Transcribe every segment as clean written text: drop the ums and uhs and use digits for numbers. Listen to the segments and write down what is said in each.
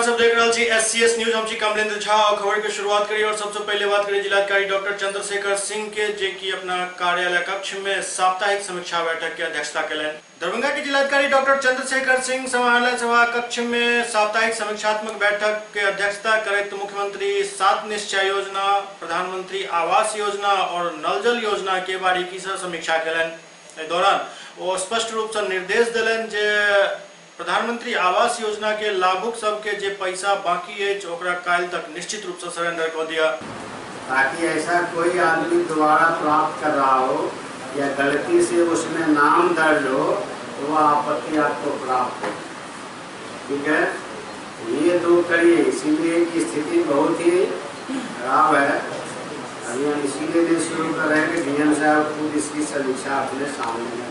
आप सब देख रहे छी SCS न्यूज। हम छी कमलेंद्र झा और खबर की शुरुआत करी और सबसे पहले बात करी जिलाधिकारी डॉक्टर चंद्रशेखर सिंह के जे की अपना कार्यालय कक्ष में साप्ताहिक समीक्षा बैठक की अध्यक्षता करें। दरभंगा के जिलाधिकारी डॉक्टर चंद्रशेखर सिंह समाहरणालय सभा कक्ष में साप्ताहिक समीक्षात्मक बैठक के अध्यक्षता करते मुख्यमंत्री 7 निश्चय योजना, प्रधानमंत्री आवास योजना और नल जल योजना के बारीकी से समीक्षा करें। दौरान वो स्पष्ट रूप से निर्देश दिलन जे प्रधानमंत्री आवास योजना के लाभुक सबके जे पैसा बाकी है ओकरा काल तक निश्चित रूप से सरेंडर कर दिया, ताकि ऐसा कोई आदमी दोबारा प्राप्त कर रहा हो या गलती से उसमें नाम दर्ज हो तो वह आपत्ति आपको प्राप्त हो। ठीक है, ये दो करिए, इसीलिए की स्थिति बहुत ही खराब है। अभी हम इसीलिए दिन शुरू कर रहे हैं कि डीएम साहब खुद इसकी समीक्षा अपने सामने में,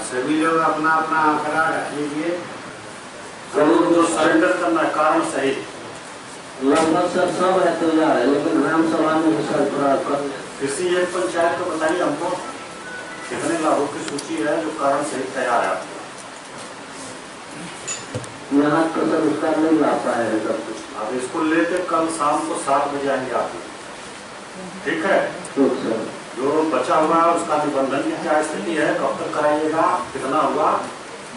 सभी लोग अपना अपना आंकड़ा रख लीजिए। जो सरेंडर करना कारण सही लगभग सब है तो यार है, लेकिन ग्राम सभा में किसी एक पंचायत को बताइए हमको कितने लाभों की सूची है जो कारण सही तैयार है। यहाँ तो सर उसका नहीं ला पाए है सब कुछ। अब इसको लेकर कल शाम को 7 बजे आएंगे आप, ठीक है? जो बचा हुआ है उसका निबंधन की क्या स्थिति है, कब तक कराइएगा, कितना हुआ,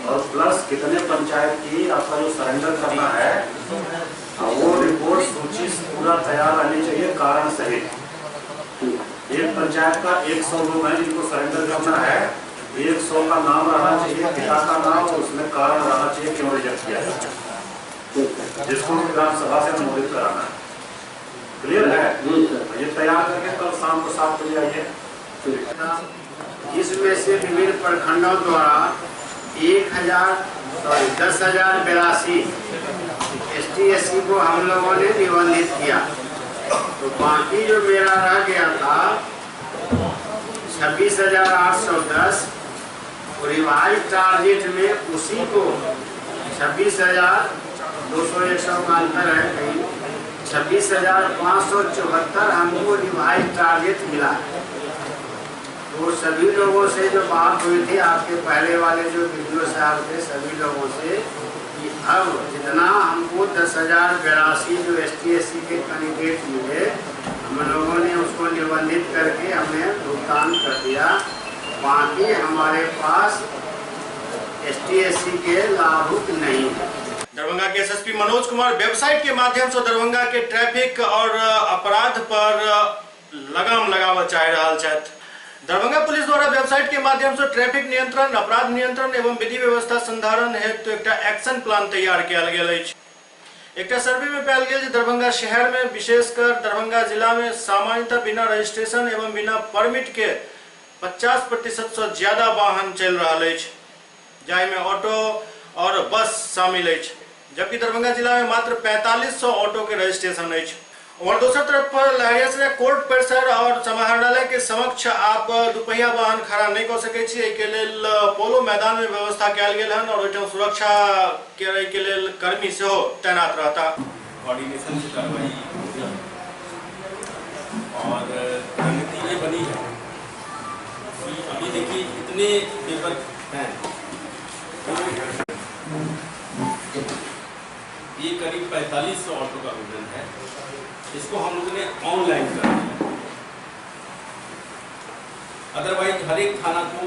और प्लस कितने पंचायत की आपका जो सरेंडर करना है वो रिपोर्ट सूची पूरा तैयार रहनी चाहिए कारण सहित। एक पंचायत का 100 लोग हैं जिनको सरेंडर करना है, 100 का नाम रहना चाहिए, पिता का नाम, और उसमें कारण रहना चाहिए क्यों रिजेक्ट किया जाए, जिसको ग्राम सभा से अनुमोदित कराना है। क्लियर है? ये तैयार करके कल शाम को 7 बजे आइए। इसमें से विभिन्न प्रखंडों द्वारा 10,082 ST/SC को हम लोगों ने निबंधित किया। तो बाकी जो मेरा रह गया था 26,810 रिवाइज टारगेट में उसी को 26,200 का अंतर है, कहीं 26,574 हमको रिवाइज टारगेट मिला। तो सभी लोगों से जो बात हुई थी आपके पहले वाले जो वीडियो साहब थे, सभी लोगों से कि अब जितना हमको 10,082 जो ST/SC के कैंडिडेट मिले, हम लोगों ने उसको निबंधित करके हमने भुगतान कर दिया। बाकी हमारे पास ST/SC के लाभुक नहीं है। दरभंगा के SSP मनोज कुमार वेबसाइट के माध्यम से दरभंगा के ट्रैफिक और अपराध पर लगाम लगाव चाह रहा छथि। दरभंगा पुलिस द्वारा वेबसाइट के माध्यम से ट्रैफिक नियंत्रण, अपराध नियंत्रण एवं विधि व्यवस्था संधारण हेतु एक एक्शन प्लान तैयार किया गेल अछि। एक सर्वे में पायल गेल जे दरभंगा शहर में विशेषकर दरभंगा जिला में सामान्यतः बिना रजिस्ट्रेशन एवं बिना परमिट के 50% से ज्यादा वाहन चल रहा है, जाहि में ऑटो और बस शामिल है, जबकि दरभंगा जिला में मात्र 4500 ऑटो के रजिस्ट्रेशन है। और दूसरी तरफ लहरियासराय कोर्ट परिसर और समाहरणालय के समक्ष आप दुपहिया वाहन खड़ा नहीं कर सके छी। के लेल पोलो मैदान में व्यवस्था कयल गेल हन और ओहिठाम सुरक्षा के लेल कर्मी से तैनात रहता। कोऑर्डिनेशन से कार्रवाई और रणनीति ये बनी है कि अभी देखिए इतने पेपर हैं, ये करीब 4500 ऑटो का विवरण है, इसको हम लोगों ने ऑनलाइन कर दिया। अदरवाइज हर एक थाना को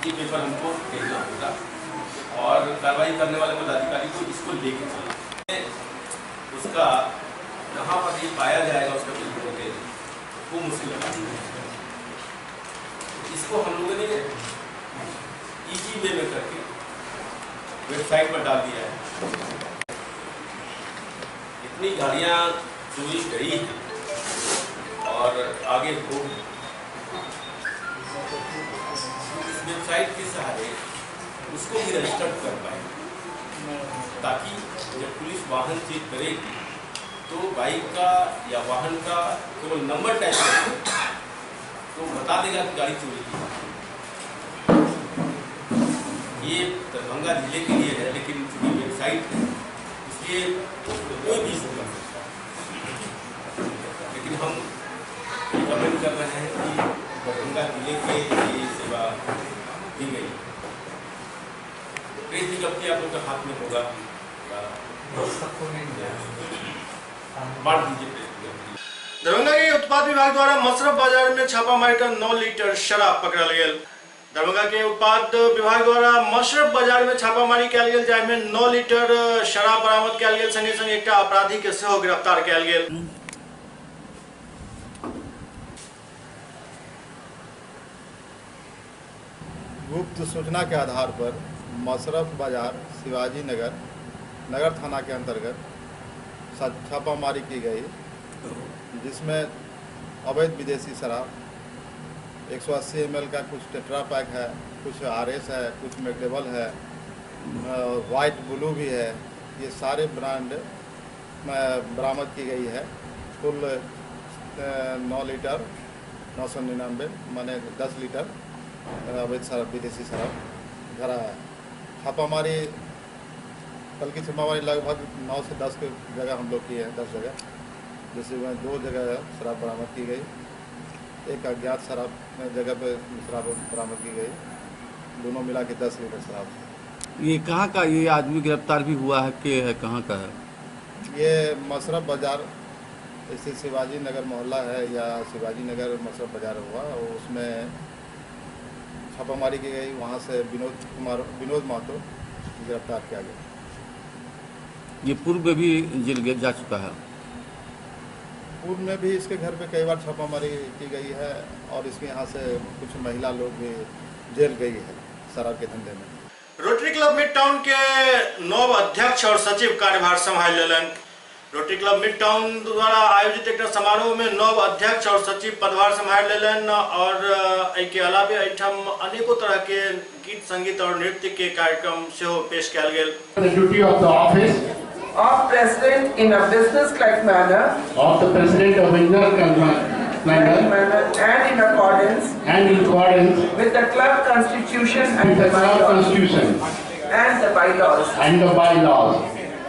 ये पेपर हमको भेजना होगा और कार्रवाई करने वाले पदाधिकारी को इसको लेके चलना। उसका कहाँ पर ये पाया जाएगा उसका बिल्कुल वो मुश्किल लगा। इसको हम लोगों ने इजी वे में करके वेबसाइट पर डाल दिया है। इतनी गाड़ियाँ चोरी गई है और आगे हो इस वेबसाइट के सहारे उसको भी रजिस्टर्ड कर पाए, ताकि जब पुलिस वाहन चेक करेगी तो बाइक का या वाहन का केवल नंबर टाइप करेगा तो बता देगा कि गाड़ी चोरी की। ये दरभंगा जिले के लिए है, लेकिन चूंकि वेबसाइट है इसलिए कोई भी कर सकता है। लेकिन हम रिकमेंड कर रहे हैं कि दरभंगा जिले के ये सेवा दी गई। प्रेस विज्ञप्ति आप लोग के हाथ में होगा, बांट दीजिए। दरभंगा के उत्पाद विभाग द्वारा मशरफ बाजार में छापामारी कर 9 लीटर शराब पकड़ल गेल। दरभंगा के उत्पाद विभाग द्वारा मशरफ बाजार में छापामारी कयल गेल, जाहि में 9 लीटर शराब बरामद कयल गेल, संगे संग एकटा अपराधी के सेहो गिरफ्तार कयल गेल। गुप्त सूचना के आधार पर मशरफ बाजार शिवाजी नगर नगर थाना के अंतर्गत छापामारी की गई, जिसमें अवैध विदेशी शराब 180 ml का कुछ टेट्रा पैक है, कुछ आरएस है, कुछ मैकडबल है, वाइट ब्लू भी है। ये सारे ब्रांड बरामद की गई है। कुल 9 लीटर 999 माने 10 लीटर अवैध शराब विदेशी शराब धरा है। छापामारी कल की छापामारी लगभग 9 से 10 की जगह हम लोग की है, 10 जगह, जैसे में 2 जगह शराब बरामद की गई, एक अज्ञात शराब जगह पे शराब बरामद की गई, दोनों मिला के 10 लीटर शराब। ये कहाँ का ये आदमी गिरफ्तार भी हुआ है, के है, कहाँ का है? ये मशरफ बाजार जैसे शिवाजी नगर मोहल्ला है या शिवाजी नगर मशरफ बाजार हुआ, और उसमें छापामारी की गई। वहाँ से विनोद महतो गिरफ्तार किया गया। ये पूर्व में भी जेल जा चुका है। पूर्व में भी इसके घर पे कई बार छापामारी की गई है, और इसके यहाँ से कुछ महिला लोग भी जेल गई है शराब के धंधे में। रोटरी क्लब मिड टाउन के नव अध्यक्ष और सचिव कार्यभार संभाल लेलन। रोटरी क्लब मिड टाउन द्वारा आयोजित एक समारोह में नव अध्यक्ष और सचिव पदभार संभाल लेलन, और के अलावे एठम अनेकों तरह के गीत संगीत और नृत्य के कार्यक्रम सेहो पेश कयल गेल। The duty of the office of President in a business-like manner of the President of business manner and in accordance with the club constitution and the the club bylaws. constitution And the bylaws. and the bylaws.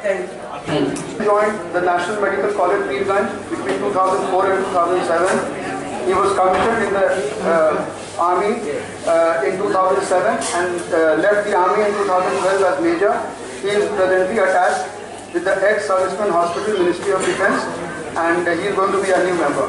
Thank you. Thank you. Joined the National Medical College Field Branch between 2004 and 2007. He was commissioned in the Army in 2007 and left the Army in 2012 as Major. He is presently attached with the ex-serviceman hospital, Ministry of Defence, and he is going to be a new member.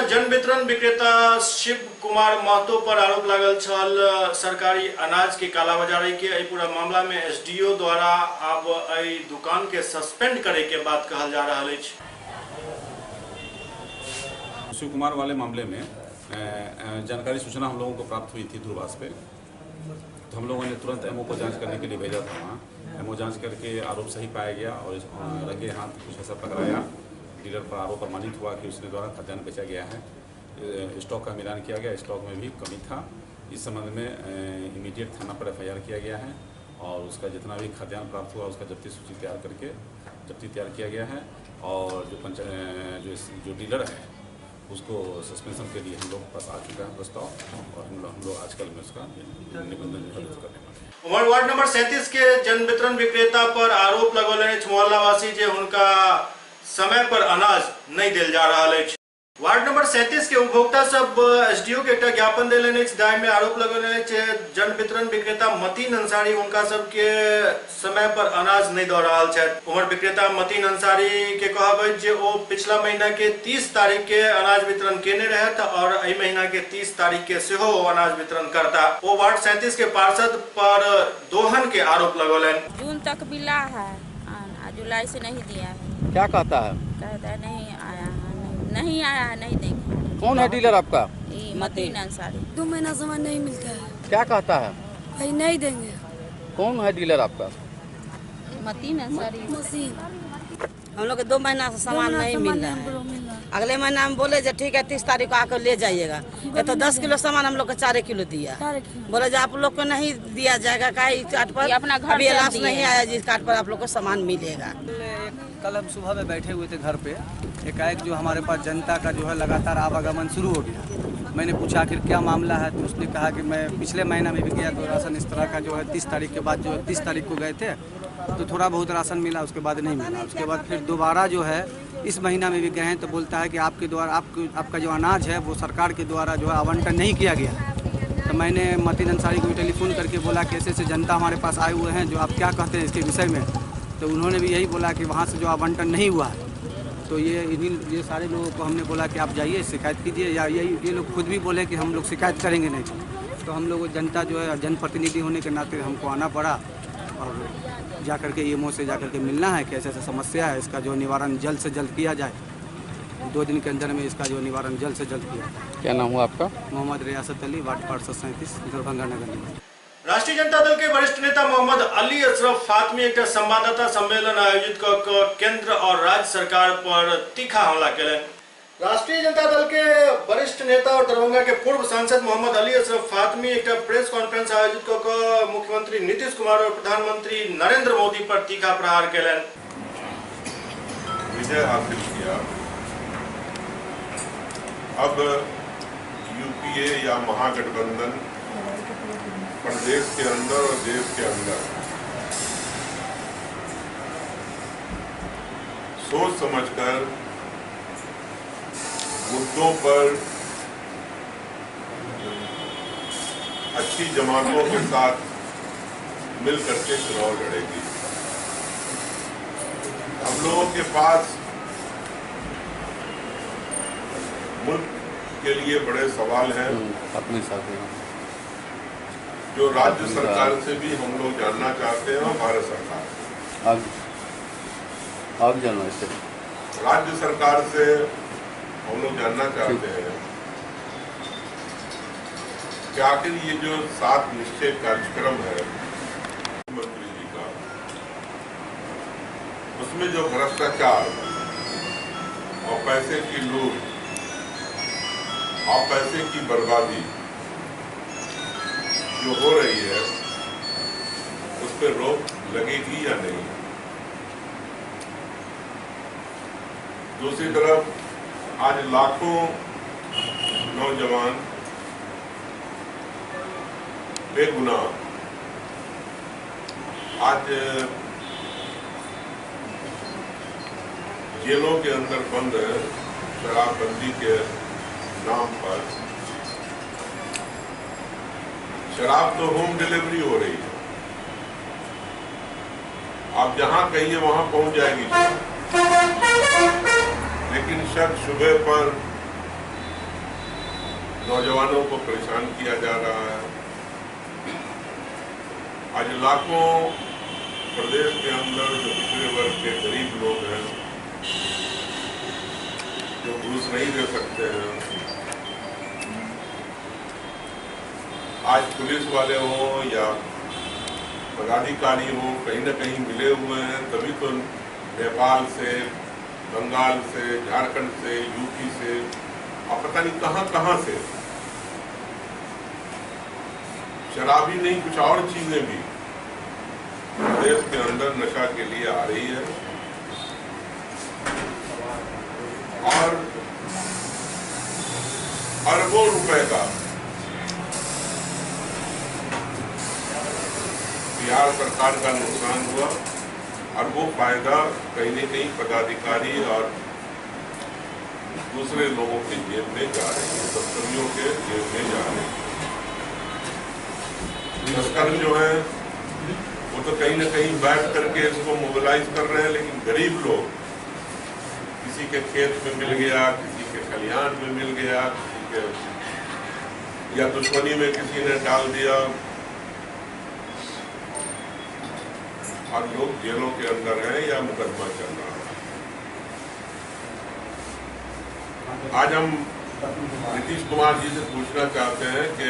जन वितरण विक्रेता शिव कुमार महतो पर आरोप लागल छल सरकारी अनाज के कालाबाजारी के। पूरा मामला में एसडीओ द्वारा अब दुकान के सस्पेंड करे के बात कहल जा रहा है। शिव कुमार वाले मामले में जानकारी सूचना हम लोगों को प्राप्त हुई थी दूरभाष पे, तो हम लोगों ने तुरंत एमओ को जांच करने के लिए भेजा था। वहाँ एमओ जांच करके आरोप सही पाया गया और रंगे हाथ कुछ ऐसा पकड़ाया। डीलर पर आरोप प्रमाणित हुआ कि उसके द्वारा खाद्यान्न बेचा गया है। स्टॉक का मिलान किया गया, स्टॉक में भी कमी था। इस संबंध में इमीडिएट थाना पर एफआईआर किया गया है और उसका जितना भी खाद्यान्न प्राप्त हुआ उसका जब्ती सूची तैयार करके जब्ती तैयार किया गया है। और जो डीलर है उसको सस्पेंशन के लिए हम लोग पास आ चुका है प्रस्ताव, और हम लोग आजकल में उसका निबंधन करने वाले। उमर वार्ड नंबर 37 के जन वितरण विक्रेता पर आरोप लगौले मोहल्लावासी जे उनका समय पर अनाज नहीं दिल जा रहा है। वार्ड नंबर 37 के उपभोक्ता सब एसडीओ के एक ज्ञापन दे लेने दाय में आरोप लगने जन वितरण विक्रेता मतीन अंसारी उनका सब के समय पर अनाज नहीं दे रहा है। उमर विक्रेता मतीन अंसारी के कहब जे वो पिछला महीना के 30 तारीख के अनाज वितरण केने रहत और अई महीना के 30 तारीख के सेहो अनाज वितरण करता। वो वार्ड 37 के पार्षद पर दोहन के आरोप लगौलन। जून तक मिला है, जुलाई से नहीं दिया है। क्या कहता है? कहता है नहीं आया है, नहीं आया है, नहीं देंगे। कौन है डीलर आपका? मतीन अंसारी। 2 महीना सामान नहीं मिलता है। क्या कहता है? भाई नहीं देंगे। कौन है डीलर आपका? मतीन अंसारी। हम लोग 2 महीना से सामान नहीं मिल रहा है। अगले महीना हम बोले जो ठीक है 30 तारीख को आकर ले जाइएगा। ये तो 10 किलो सामान हम लोग को 4 किलो दिया। बोले जो आप लोग को नहीं दिया जाएगा का इस कार्ड पर अपना घर अभी लास्ट नहीं आया जिस कार्ड पर आप लोग को सामान मिलेगा। कल हम सुबह में बैठे हुए थे घर पे, एकाएक जो हमारे पास जनता का जो है लगातार आवागमन शुरू हो गया। मैंने पूछा आखिर क्या मामला है, तो उसने कहा कि मैं पिछले महीना में भी गया तो राशन इस तरह का जो है 30 तारीख के बाद जो है 30 तारीख को गए थे तो थोड़ा बहुत राशन मिला, उसके बाद नहीं मिला। उसके बाद फिर दोबारा जो है इस महीना में भी गए हैं तो बोलता है कि आपके द्वारा आपका जो अनाज है वो सरकार के द्वारा जो है आवंटन नहीं किया गया। तो मैंने मतीन अंसारी को टेलीफोन करके बोला कि ऐसे जनता हमारे पास आए हुए हैं जो आप क्या कहते हैं इसके विषय में। तो उन्होंने भी यही बोला कि वहाँ से जो आवंटन नहीं हुआ है तो ये सारे लोगों को हमने बोला कि आप जाइए शिकायत कीजिए, या ये लोग खुद भी बोले कि हम लोग शिकायत करेंगे नहीं। तो हम लोग जनता जो है जनप्रतिनिधि होने के नाते हमको आना पड़ा और जाकर के ईएमओ से जाकर के मिलना है कि ऐसा समस्या है, इसका जो निवारण जल्द से जल्द किया जाए। 2 दिन के अंदर में इसका जो निवारण जल्द से जल्द किया जाए। क्या नाम हुआ आपका? मोहम्मद रियासत अली, वार्ड पार्षद 37, दरभंगा नगर निगम। राष्ट्रीय जनता दल के वरिष्ठ नेता मोहम्मद अली अशरफ फातमी एक संवाददाता सम्मेलन आयोजित कर केंद्र और राज्य सरकार पर तीखा हमला कैलन। राष्ट्रीय जनता दल के वरिष्ठ नेता और दरभंगा के पूर्व सांसद मोहम्मद अली अशरफ फातमी एक प्रेस कॉन्फ्रेंस आयोजित कर मुख्यमंत्री नीतीश कुमार और प्रधानमंत्री नरेंद्र मोदी पर तीखा प्रहार कैलन। विजय हासिल किया, अब यूपीए या महागठबंधन प्रदेश के अंदर और देश के अंदर सोच समझकर मुद्दों पर अच्छी जमातों के साथ मिल करके चुनाव लड़ेगी। हम लोगों के पास मुल्क के लिए बड़े सवाल हैं अपने साथ जो राज्य सरकार से भी हम लोग जानना चाहते हैं और भारत सरकार आप जानना इससे राज्य सरकार से हम लोग जानना चाहते हैं कि आखिर ये जो 7 निश्चय कार्यक्रम है मुख्यमंत्री जी का, उसमें जो भ्रष्टाचार और पैसे की लूट और पैसे की बर्बादी जो हो रही है उस पर रोक लगेगी या नहीं। दूसरी तरफ आज लाखों नौजवान बेगुनाह आज जेलों के अंदर बंद है शराबबंदी के नाम पर। शराब तो होम डिलीवरी हो रही है, आप जहां कहिए वहां पहुंच जाएगी, लेकिन शक शुबे पर नौजवानों को परेशान किया जा रहा है। आज लाखों प्रदेश के अंदर जो पिछड़े वर्ग के गरीब लोग हैं जो घूस नहीं दे सकते हैं, आज पुलिस वाले हों या पदाधिकारी हों कहीं न कहीं मिले हुए हैं, तभी तो नेपाल से, बंगाल से, झारखंड से, यूपी से और पता नहीं कहां से शराब ही नहीं कुछ और चीजें भी देश के अंदर नशा के लिए आ रही है। और अरबों रुपए का बिहार सरकार का नुकसान हुआ और वो फायदा कहीं न कहीं पदाधिकारी और दूसरे लोगों के जेब में जा रही है, तस्करियों के जेब में जा रही है। तस्कर जो है वो तो कहीं ना कहीं बैठ करके इसको मोबिलाइज कर रहे हैं, लेकिन गरीब लोग, किसी के खेत में मिल गया, किसी के खलिहान में मिल गया, किसी के या दुश्मनी में किसी ने डाल दिया, और लोग जेलों के अंदर हैं या मुकदमा चल रहा है। आज हम नीतीश कुमार जी से पूछना चाहते हैं कि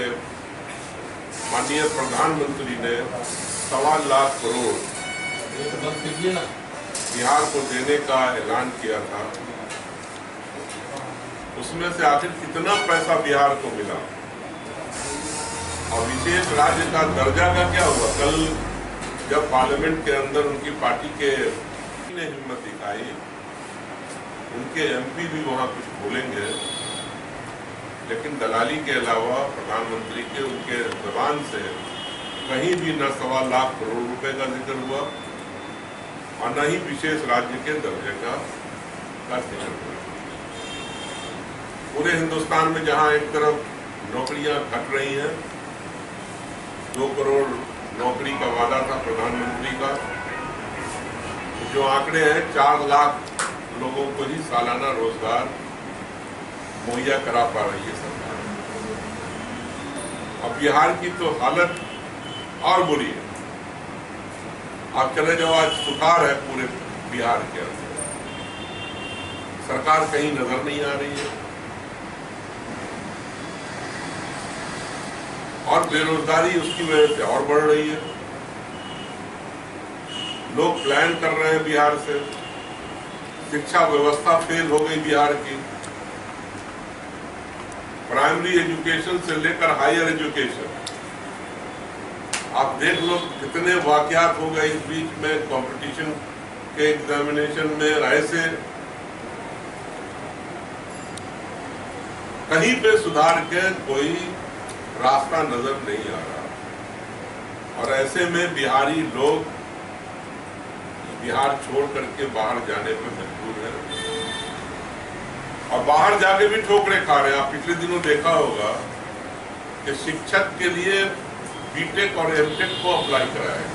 माननीय प्रधानमंत्री ने 1.25 लाख करोड़ बिहार को देने का ऐलान किया था, उसमें से आखिर कितना पैसा बिहार को मिला और विशेष राज्य का दर्जा का क्या हुआ? कल जब पार्लियामेंट के अंदर उनकी पार्टी के ने हिम्मत दिखाई, उनके एमपी भी वहां कुछ बोलेंगे, लेकिन दलाली के अलावा प्रधानमंत्री के उनके जबान से कहीं भी न 1.25 लाख करोड़ रुपए का जिक्र हुआ और न ही विशेष राज्य के दर्जे का जिक्र हुआ। पूरे हिंदुस्तान में जहां एक तरफ नौकरियां घट रही हैं, 2 करोड़ नौकरी का वादा था प्रधानमंत्री का, जो आंकड़े हैं 4 लाख लोगों को ही सालाना रोजगार मुहैया करा पा रही है सरकार। अब बिहार की तो हालत और बुरी है। आप चले जाओ, आज सुखाड़ है पूरे बिहार के अंदर, सरकार कहीं नजर नहीं आ रही है और बेरोजगारी उसकी वजह से और बढ़ रही है। लोग प्लान कर रहे हैं बिहार से, शिक्षा व्यवस्था फेल हो गई बिहार की, प्राइमरी एजुकेशन से लेकर हायर एजुकेशन। आप देख लो कितने वाकयात हो गए इस बीच में, कंपटीशन के एग्जामिनेशन में ऐसे कहीं पे सुधार के कोई रास्ता नजर नहीं आ रहा और ऐसे में बिहारी लोग बिहार छोड़ करके बाहर जाने पर मजबूर है और बाहर जाके भी ठोकरे खा रहे हैं। आप पिछले दिनों देखा होगा कि शिक्षक के लिए बीटेक और एमटेक को अप्लाई कराया,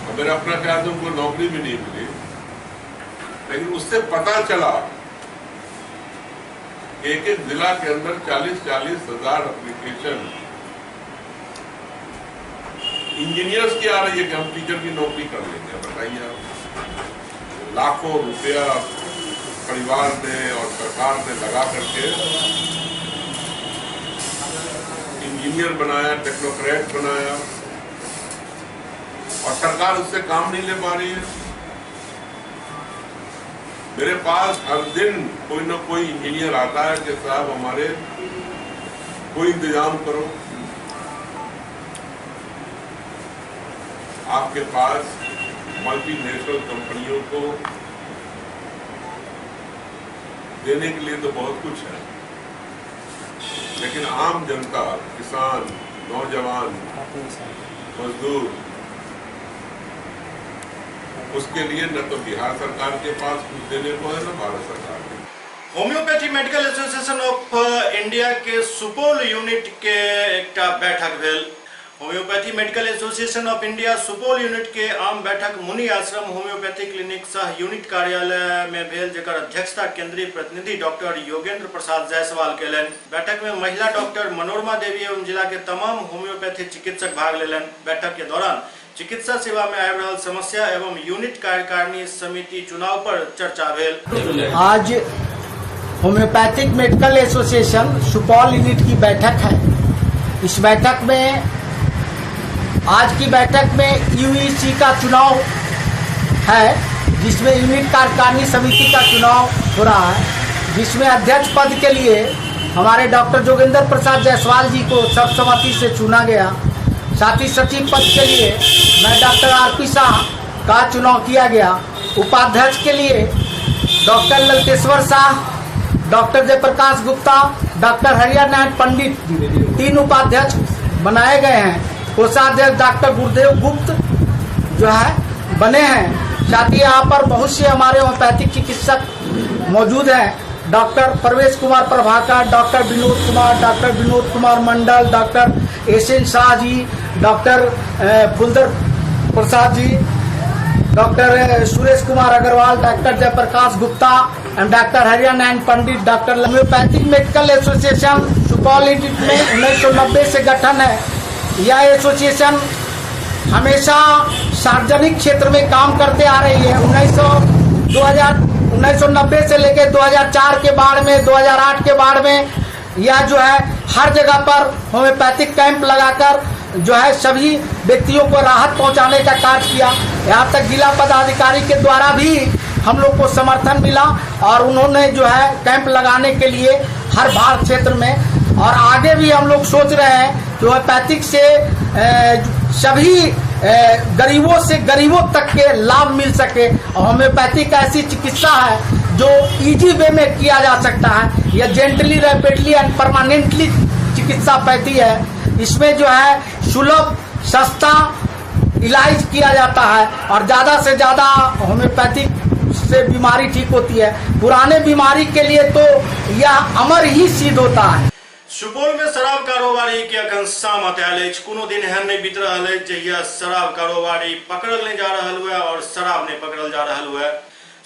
और मेरा अपना ख्याल है उनको नौकरी भी नहीं मिली, लेकिन उससे पता चला एक एक जिला के अंदर 40-40 हजार एप्लीकेशन इंजीनियर्स की आ रही है कि हम टीचर की नौकरी कर लेंगे। बताइए आप, लाखों रुपया परिवार ने और सरकार ने लगा करके इंजीनियर बनाया, टेक्नोक्रेट बनाया, और सरकार उससे काम नहीं ले पा रही है। मेरे पास हर दिन कोई ना कोई इंजीनियर आता है कि साहब हमारे कोई इंतजाम करो। आपके पास मल्टीनेशनल कंपनियों को देने के लिए तो बहुत कुछ है, लेकिन आम जनता, किसान, नौजवान, मजदूर, उसके लिए न तो बिहार सरकार के पास कुछ देने को है, न भारत सरकार के। Homeopathy medical association of India के सुपौल यूनिट के एक बैठक भेल। Homeopathy medical association of India Supaul unit के आम बैठक मुनि आश्रम होम्योपैथी क्लिनिक सह यूनिट कार्यालय में भेल, जेकर अध्यक्षता केंद्रीय प्रतिनिधि डॉक्टर योगेंद्र प्रसाद जायसवाल केलन। बैठक में महिला डॉक्टर मनोरमा देवी एवं जिला के तमाम होम्योपैथी चिकित्सक भाग लेलन। बैठक के दौरान चिकित्सा सेवा में आबि रहल समस्या एवं यूनिट कार्यकारिणी समिति चुनाव पर चर्चा भेल। आज homeopathic medical association Supaul unit की बैठक है। इस बैठक में आज की बैठक में यूईसी का चुनाव है, जिसमें यूनिट कार्यकारिणी समिति का चुनाव हो रहा है, जिसमें अध्यक्ष पद के लिए हमारे डॉक्टर योगेंद्र प्रसाद जायसवाल जी को सर्वसम्मति से चुना गया। साथ ही सचिव पद के लिए मैं डॉक्टर आरपी शाह का चुनाव किया गया। उपाध्यक्ष के लिए doctor Laliteshwar Shah, doctor Jayaprakash Gupta, doctor Hariyanarayan Pandit 3 उपाध्यक्ष बनाए गए हैं। कोषाध्यक्ष डॉक्टर गुरुदेव गुप्त जो है बने हैं। साथ ही यहाँ पर बहुत से हमारे होम्योपैथिक चिकित्सक मौजूद हैं। Doctor Pravesh Kumar Prabhakar, doctor Vinod Kumar Mandal, doctor S N Shah ji, doctor Phuldar Prasad ji, doctor Suresh Kumar Agarwal, doctor Jayaprakash Gupta and doctor Hariyana Pandit, doctor homeopathic medical association Supaul unit में 1990 से गठन है। यह एसोसिएशन हमेशा सार्वजनिक क्षेत्र में काम करते आ रही है। 1990 से लेकर 2004 के बाढ़ में, 2008 के बाढ़ में यह जो है हर जगह पर होम्योपैथिक कैंप लगाकर जो है सभी व्यक्तियों को राहत पहुंचाने का कार्य किया। यहाँ तक जिला पदाधिकारी के द्वारा भी हम लोग को समर्थन मिला और उन्होंने जो है कैंप लगाने के लिए हर भारत क्षेत्र में, और आगे भी हम लोग सोच रहे हैं कि होम्योपैथिक से सभी गरीबों से गरीबों तक के लाभ मिल सके। और होम्योपैथिक ऐसी चिकित्सा है जो इजी वे में किया जा सकता है। यह जेंटली, रैपिडली एंड परमानेंटली चिकित्सा पैथी है। इसमें जो है सुलभ, सस्ता इलाज किया जाता है और ज्यादा से ज्यादा होम्योपैथिक से बीमारी ठीक होती है। पुराने बीमारी के लिए तो यह अमर ही सिद्ध होता है। सुपौल में शराब कारोबारी के अखन सामत आयल अछि। कोनो दिन एहन नहीं बीत रहल अछि जहिया शराब कारोबारी पकड़ल नहीं जा रहल हुए और शराब नहीं पकड़ल जा रहल हुए।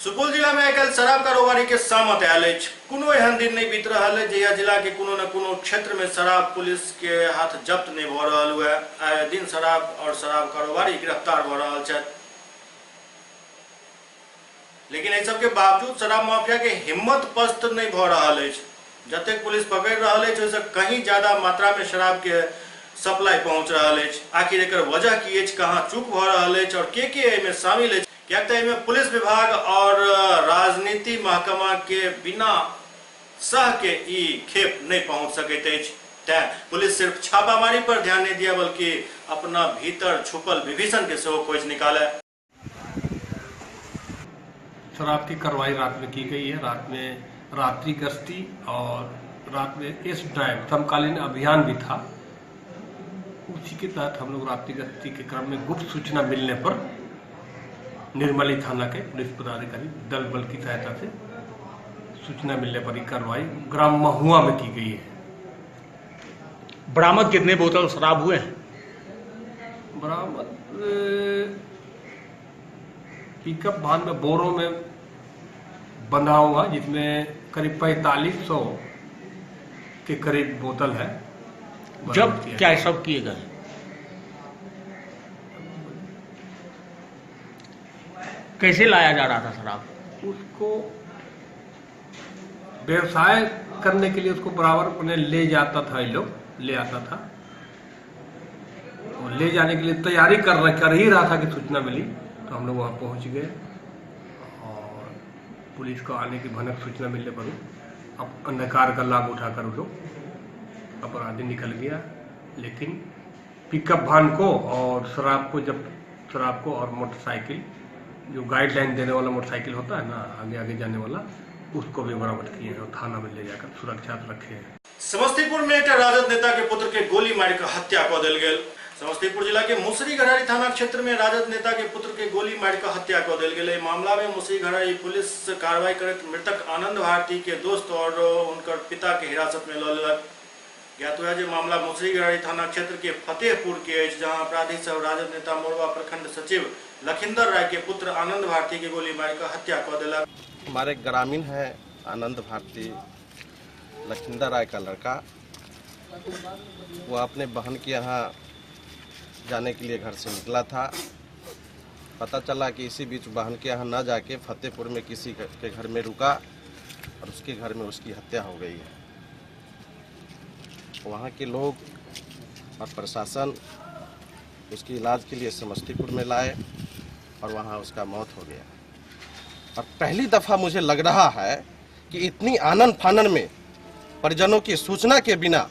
सुपौल जिला में आइ शराब कारोबारी के सामत आयल अछि। कोनो एहन दिन नहीं बीत रहल है जहिया जिला के कोनो न कोनो क्षेत्र में शराब पुलिस के हाथ जब्त नहीं भ रहल हुए। आए दिन शराब और शराब कारोबारी गिरफ्तार भ रहल छथि। लेकिन एहि सब के बावजूद शराब माफिया के हिम्मत पस्त नहीं भ रहल अछि। जतेक पुलिस पकड़ रहल अछि ओहिसँ कहीं ज्यादा मात्रा में शराब के सप्लाई पहुंच रहल अछि। आखिर एकर वजह की अछि, कहां चूक भ रहल अछि और के एहिमे शामिल अछि? क्या एहिमे पुलिस विभाग और राजनीति महकमा के बिना सह के ई खेप नहीं पहुंच सकैत अछि। तैं पुलिस सिर्फ छापामारी पर ध्यान नहीं दिया बल्कि अपना भीतर छुपल विभीषण के सेहो खोज निकाले। शराब की कार्रवाई रात में की गई है। रात में रात्रि गश्ती और रात में इस ड्राइव समकालीन अभियान भी था। उसी के तहत हम लोग रात्रि गश्ती के क्रम में गुप्त सूचना मिलने पर निर्मली थाना के पुलिस पदाधिकारी दल बल की सहायता से सूचना मिलने पर कार्रवाई ग्राम महुआ में की गई है। बरामद कितने बोतल शराब हुए हैं? बरामद पिकअप वाहन में बोरों में बंधा हुआ जिसमें करीब 4500 के करीब बोतल है। जब क्या सब किए गए? कैसे लाया जा रहा था शराब? उसको व्यवसाय करने के लिए उसको बराबर अपने ले जाता था, ये लोग ले आता था और ले जाने के लिए तैयारी कर ही रहा था कि सूचना मिली तो हम लोग वहाँ पहुँच गए और पुलिस को आने की भनक सूचना मिलने पर अब अंधकार का लाभ उठाकर वो लोग अपराधी निकल गया। लेकिन पिकअप वाहन को और शराब को और मोटरसाइकिल, जो गाइडलाइन देने वाला मोटरसाइकिल होता है ना, आगे आगे जाने वाला, उसको भी बरामद किए हैं और थाना में ले जाकर सुरक्षा रखे हैं। समस्तीपुर में एक राजद नेता के पुत्र के गोली मार कर हत्या कर दिल गेल। समस्तीपुर जिला के मुसरी घरारी थाना क्षेत्र में राजद नेता के पुत्र के गोली मार कर हत्या कर दिल गेल। मामला में मुसरी घरारी पुलिस कार्रवाई करत मृतक आनंद भारती के दोस्त और उनकर पिता के हिरासत में ल लेलक। ज्ञात हुआ मामला मुसरी घरारी थाना क्षेत्र के फतेहपुर के जहां अपराधी सब राजद नेता मोरवा प्रखंड सचिव लखिंदर राय के पुत्र आनंद भारती के गोली मार कर हत्या कर दिलक। हमारे ग्रामीण है आनंद भारती, लखिंदर राय का लड़का। वो अपने बहन के यहाँ जाने के लिए घर से निकला था। पता चला कि इसी बीच बहन के यहाँ न जाके फतेहपुर में किसी के घर में रुका और उसके घर में उसकी हत्या हो गई है। वहाँ के लोग और प्रशासन उसके इलाज के लिए समस्तीपुर में लाए और वहाँ उसका मौत हो गया। और पहली दफ़ा मुझे लग रहा है कि इतनी आनन फानन में परिजनों की सूचना के बिना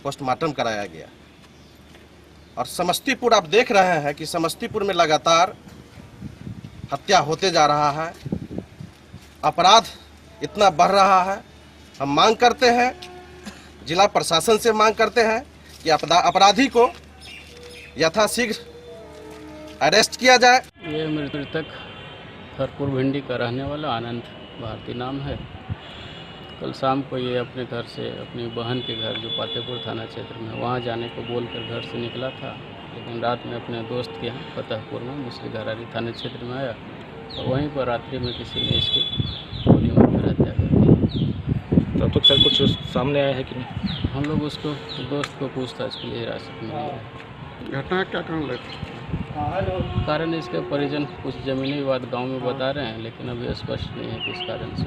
पोस्टमार्टम कराया गया। और समस्तीपुर आप देख रहे हैं कि समस्तीपुर में लगातार हत्या होते जा रहा है, अपराध इतना बढ़ रहा है। हम मांग करते हैं, जिला प्रशासन से मांग करते हैं कि अपराधी को यथाशीघ्र अरेस्ट किया जाए। ये मृतक हरपुर भिंडी का रहने वाला आनंद भारती नाम है। कल शाम को ये अपने घर से अपनी बहन के घर जो पातेपुर थाना क्षेत्र में वहाँ जाने को बोलकर घर से निकला था, लेकिन रात में अपने दोस्त के यहाँ फतेहपुर में मुसरी घरारी थाना क्षेत्र में आया और वहीं पर रात्रि में किसी ने इसकी गोली मारकर हत्या कर दी। तब तक सर कुछ सामने आया है कि नहीं? हम लोग उसको दोस्त को पूछताछ के लिए हिरासत में लिया है। घटना क्या कारण लगा? कारण इसके परिजन कुछ जमीनी विवाद गांव में बता रहे हैं, लेकिन अभी स्पष्ट नहीं है किस कारण से।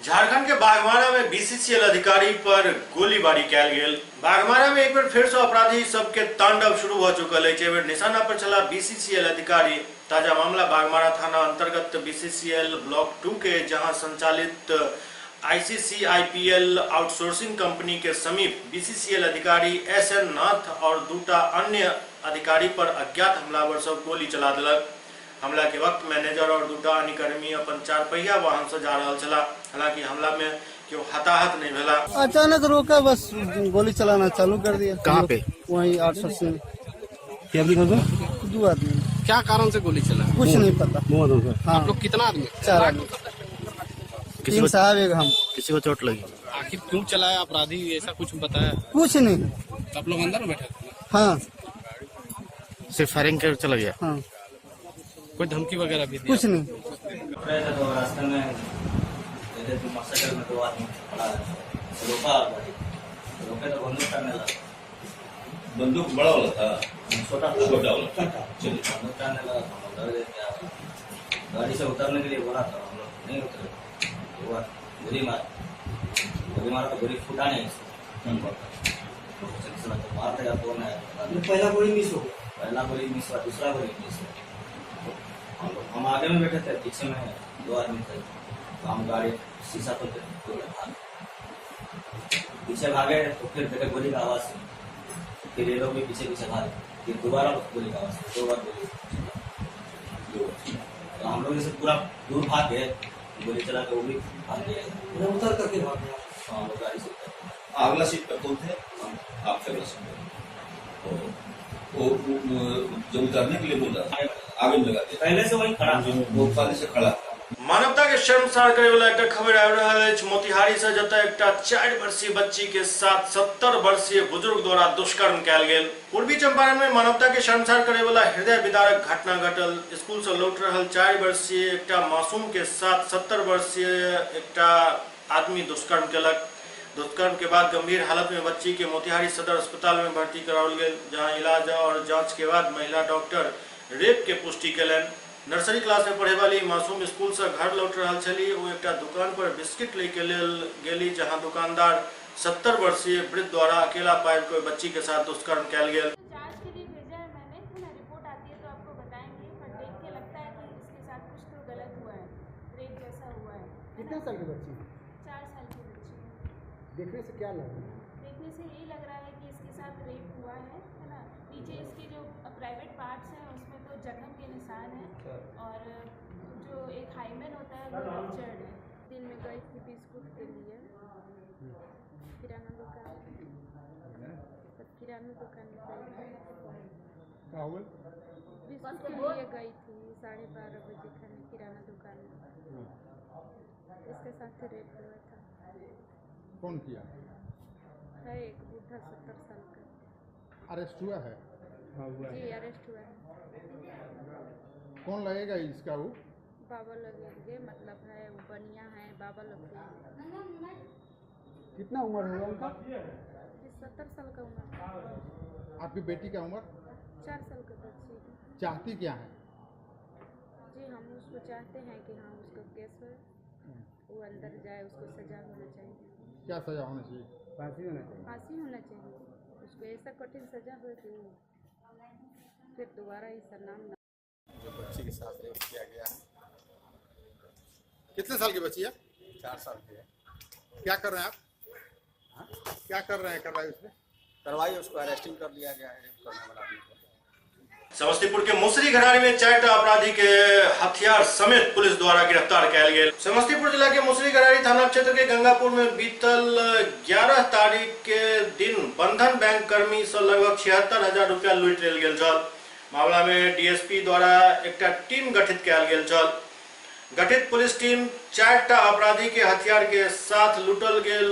झारखंड के बाघमारा में बीसीसीएल अधिकारी पर गोलीबारी कैल गेल। बाघमारा में एक बार फिर से अपराधी सबके तांडव शुरू हो चुकल है। एक बार निशाना पर चला बीसीसीएल अधिकारी। ताजा मामला बाघमारा थाना अंतर्गत बीसीसीएल ब्लॉक 2 के जहां संचालित ICCIPL आउटसोर्सिंग कंपनी के समीप बीसीसीएल अधिकारी SN नाथ और दूटा अन्य अधिकारी पर अज्ञात हमलावर सब गोली चला दिलक। हमला के वक्त मैनेजर और दूटा अन्य कर्मी अपन 4 पहिया वाहन से जा रहा चला। हालांकि हमला में क्यों हताहत नहीं भेला। अचानक रोका, बस गोली चलाना चालू कर दिया। कहाँ पे? वहीं 800 से। क्या आदमी? 2 आदमी। क्या कारण से गोली चला? कुछ नहीं पता। हाँ। आप लोग कितना आदमी? 4 आदमी। 3 साहब एक हम। किसी को चोट लगी? आखिर क्यों चलाया अपराधी, ऐसा कुछ बताया? कुछ नहीं। आप लोग अंदर में बैठे थे? हाँ। सिर्फ फायरिंग कर चला गया? हाँ। कोई धमकी वगैरह भी दिया? कुछ नहीं। रास्ते में मोटरसाइकिल में 2 आदमी खड़ा है, रोके तो बंदूक करने लगा। बंदूक बड़ा वाला था? छोटा वाला। चलिए बंदूक करने लगा, हम डर गए। क्या गाड़ी से उतरने के लिए बोला था, हम लोग नहीं उतरे। गोली मारा तो गोली फूटा नहीं। मार देगा कौन है? पहला गोली मिस हो गया। पहला गोली मिस हुआ, दूसरा गोली मिस हुआ। हम आगे में बैठे थे, पीछे में 2 आदमी थे। तो हम गाड़ी शीशा तो पीछे भागे, तो फिर देखे गोली का आवाज। फिर ये लोग भी पीछे भागे, फिर दोबारा गोली का आवाज। 2 बार गोली। तो हम लोग जैसे पूरा दूर भाग गए, गोली चला के वो भी भाग गया। उतर करके भाग गया। हाँ, लोग गाड़ी से अगला सीट पर कौन थे? आप थे अगला सीट। वो जब उतरने के लिए बोल रहा था, आगे में लगा दिया। पहले से वही खड़ा, वो पहले से खड़ा। मानवता के शर्मसार करे वाला एक खबर आ रहा है मोतिहारी से, जतय एक 4 वर्षीय बच्ची के साथ 70 वर्षीय बुजुर्ग द्वारा दुष्कर्म कैल गेल। पूर्वी चंपारण में मानवता के शर्मसार करे वाला हृदय विदारक घटना घटल। स्कूल से लौट रहल 4 वर्षीय एक मासूम के साथ 70 वर्षीय एक आदमी दुष्कर्म केलक। दुष्कर्म के बाद गंभीर हालत में बच्ची के मोतिहारी सदर अस्पताल में भर्ती कराओल गेल, जहां इलाज और जांच के बाद महिला डॉक्टर रेप के पुष्टि कलन। नर्सरी क्लास में पढ़े वाली मासूम स्कूल से घर लौट रहा छली। वो एक दुकान पर बिस्किट लेके गेली, जहां दुकानदार 70 वर्षीय वृद्ध द्वारा अकेला पाए कोई बच्ची के साथ दुष्कर्म कैल गेल। जांच के लिए भेजा है मैंने, रिपोर्ट आती है तो आपको बताएंगे, पर देख के लगता है कि इसके साथ कुछ तो गलत हुआ है, रेप जैसा हुआ है। कितने साल की बच्ची? 4 साल की बच्ची। देखने से क्या लग रहा है? देखने से यही लग रहा है कि इसके साथ रेप हुआ है ना। नीचे इसके जो प्राइवेट पार्ट्स हैं उसमें तो जख्म के निशान हैं, और जो एक हाइमेन होता है वो रप्चर्ड है। दिन में गई थी बिस्कुट के लिए, किराना दुकान में गई। बिस्कुट के लिए गई थी 12:30 बजे खाने किराना दुकान में। इसके साथ रेप हुआ था। कौन किया? है एक बूढ़ा 70 साल का। अरेस्ट हुआ है? हाँ हुआ जी, अरेस्ट हुआ है। कौन लगेगा इसका? वो बाबा लगेंगे, मतलब है वो बनिया है, बाबा लगेंगे। कितना उम्र होगा उनका? 70 साल का उम्र। आपकी बेटी का उम्र? 4 साल का बच्ची। चाहती क्या है? जी हम उसको चाहते हैं कि हाँ उसको केस हो, वो अंदर जाए, उसको सजा होना चाहिए। क्या सजा होना चाहिए? फांसी होना चाहिए। फांसी होना चाहिए उसको, ऐसा कठिन सजा हो कि फिर दोबारा ऐसा नाम ना। जो बच्ची के साथ रेप किया गया है, कितने साल की बच्ची है? 4 साल की है। क्या कर रहे हैं आप? हाँ? क्या कर रहे हैं? कार्रवाई उसमें करवाई, उसको अरेस्टिंग कर लिया गया है रेप करने वाला आदमी को। समस्तीपुर के मुसरी घरारी में 4 अपराधी के हथियार समेत पुलिस द्वारा गिरफ्तार किया गया। समस्तीपुर जिला के मुसरी घरारी थाना क्षेत्र के गंगापुर में बीतल 11 तारीख के दिन बंधन बैंक कर्मी से लगभग 76,000 रुपया लूट लेल गेल छल। मामला में डीएसपी द्वारा एक टीम गठित किया गेल छल। गठित पुलिस टीम 4टा अपराधी के हथियार के साथ लूटल गेल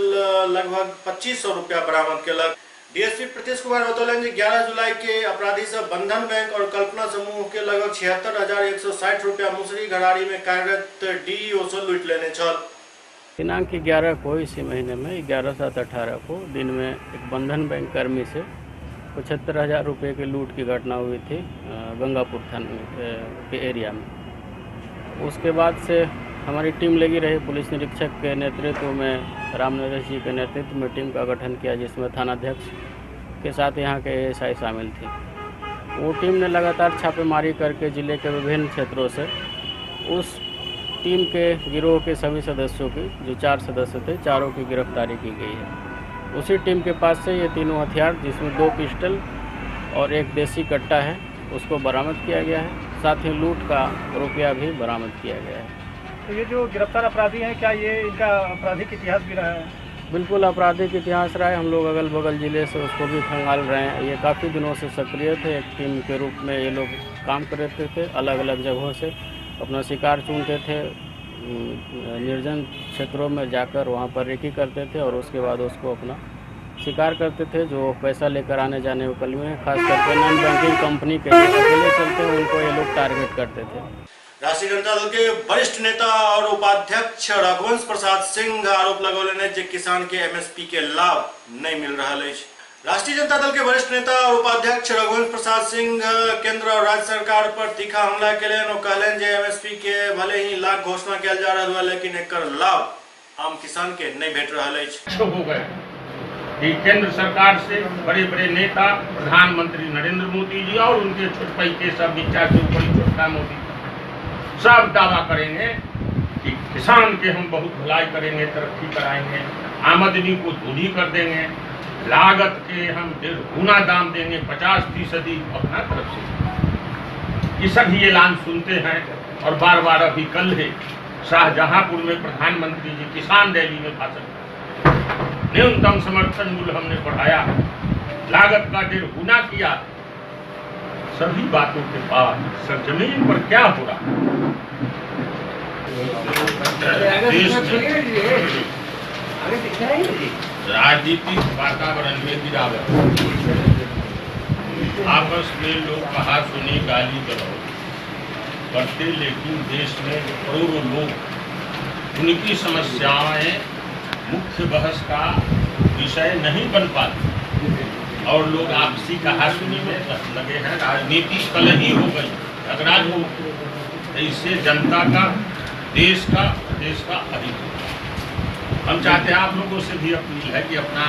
लगभग 2500 रुपया बरामद केलक। डीएसपी प्रीतिश कुमार बतौलन जे 11 जुलाई के अपराधी सब बंधन बैंक और कल्पना समूह के लगभग 76,160 रुपया मुसरी घरारी में कार्यरत डीईओ से लूट लेने छल। दिनांक 11 को इसी महीने में 11/7/18 को दिन में एक बंधन बैंक कर्मी से 75,000 रुपये की लूट की घटना हुई थी गंगापुर थाने के एरिया में। उसके बाद से हमारी टीम लगी रही। पुलिस निरीक्षक के नेतृत्व में रामनरेश जी के नेतृत्व में टीम का गठन किया, जिसमें थानाध्यक्ष के साथ यहाँ के एएसआई शामिल थे। वो टीम ने लगातार छापेमारी करके जिले के विभिन्न क्षेत्रों से उस टीम के गिरोह के सभी सदस्यों की, जो 4 सदस्य थे, चारों की गिरफ्तारी की गई है। उसी टीम के पास से ये तीनों हथियार, जिसमें 2 पिस्टल और 1 देसी कट्टा है, उसको बरामद किया गया है। साथ ही लूट का रुपया भी बरामद किया गया है। तो ये जो गिरफ्तार अपराधी हैं, क्या ये इनका आपराधिक इतिहास भी रहा है? बिल्कुल आपराधिक इतिहास रहा है। हम लोग अगल बगल ज़िले से उसको भी खंगाल रहे हैं। ये काफ़ी दिनों से सक्रिय थे। एक टीम के रूप में ये लोग काम करते थे। अलग अलग जगहों से अपना शिकार चुनते थे, निर्जन क्षेत्रों में जाकर वहाँ पर रेकी करते थे और उसके बाद उसको अपना शिकार करते थे। जो पैसा लेकर आने जाने वाले में खास करके नॉन बैंकिंग कंपनी के अकेले चलते हैं, उनको ये लोग टारगेट करते थे। राष्ट्रीय जनता दल के वरिष्ठ नेता और उपाध्यक्ष रघुवंश प्रसाद सिंह आरोप लगौलनि जे किसान के एमएसपी के लाभ नहीं मिल रहा है। राष्ट्रीय जनता दल के वरिष्ठ नेता और उपाध्यक्ष रघुवंश प्रसाद सिंह केंद्र और राज्य सरकार पर तीखा हमला केलन और कहलन जे एमएसपी के भले ही लाभ घोषणा किया जा रहा है, लेकिन एकर लाभ आम किसान के नहीं भेट रहा है। हो गए कि केंद्र सरकार से बड़े बड़े नेता, प्रधानमंत्री नरेंद्र मोदी जी और उनके छोटपई के सब विचार से ऊपर छोटका मोदी सब दावा करेंगे कि किसान के हम बहुत भलाई करेंगे, तरक्की कराएंगे, आमदनी को दोगुनी कर देंगे, लागत के हम 1.5 गुना दाम देंगे, 50% अपना तरफ से। ये सभी ऐलान सुनते हैं और बार बार अभी कल है शाहजहांपुर में प्रधानमंत्री जी किसान रैली में भाषण, न्यूनतम समर्थन मूल्य हमने बढ़ाया, लागत का 1.5 गुना किया। सभी बातों के बाद सरजमीन पर क्या हो रहा देश में राजनीतिक वातावरण में गिरावट, आपस में लोग कहा सुनी गाली गलौज करते, लेकिन देश में करोड़ों लोग उनकी समस्याएं मुख्य बहस का विषय नहीं बन पाती और लोग आपसी कहासुनी में लगे हैं। राजनीति कल ही हो गई, झगड़ा हो, इससे जनता का, देश का अहित हो। हम चाहते हैं आप लोगों से भी अपील है कि अपना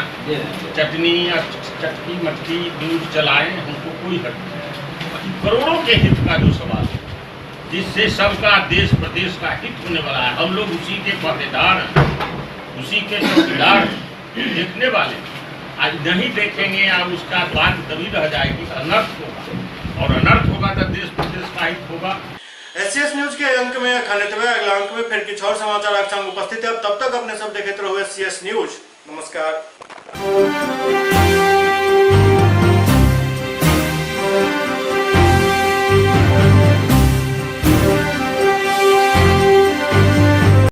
चटनी या चटकी मटकी न्यूज चलाएं, हमको कोई हक नहीं। करोड़ों के हित का जो सवाल है, जिससे सबका देश प्रदेश का हित होने वाला है, हम लोग उसी के पहरेदार हैं, उसी के चौकीदार देखने वाले। आज नहीं देखेंगे या उसका बात तभी रह जाएगी, अनर्थ होगा और अनर्थ होगा तो देश प्रदेश का हित होगा। एससीएस न्यूज के अंक में अगला अंक में फिर कुछ और समाचार उपस्थित है। तब तक अपने सब देखते रहो एससीएस न्यूज। नमस्कार।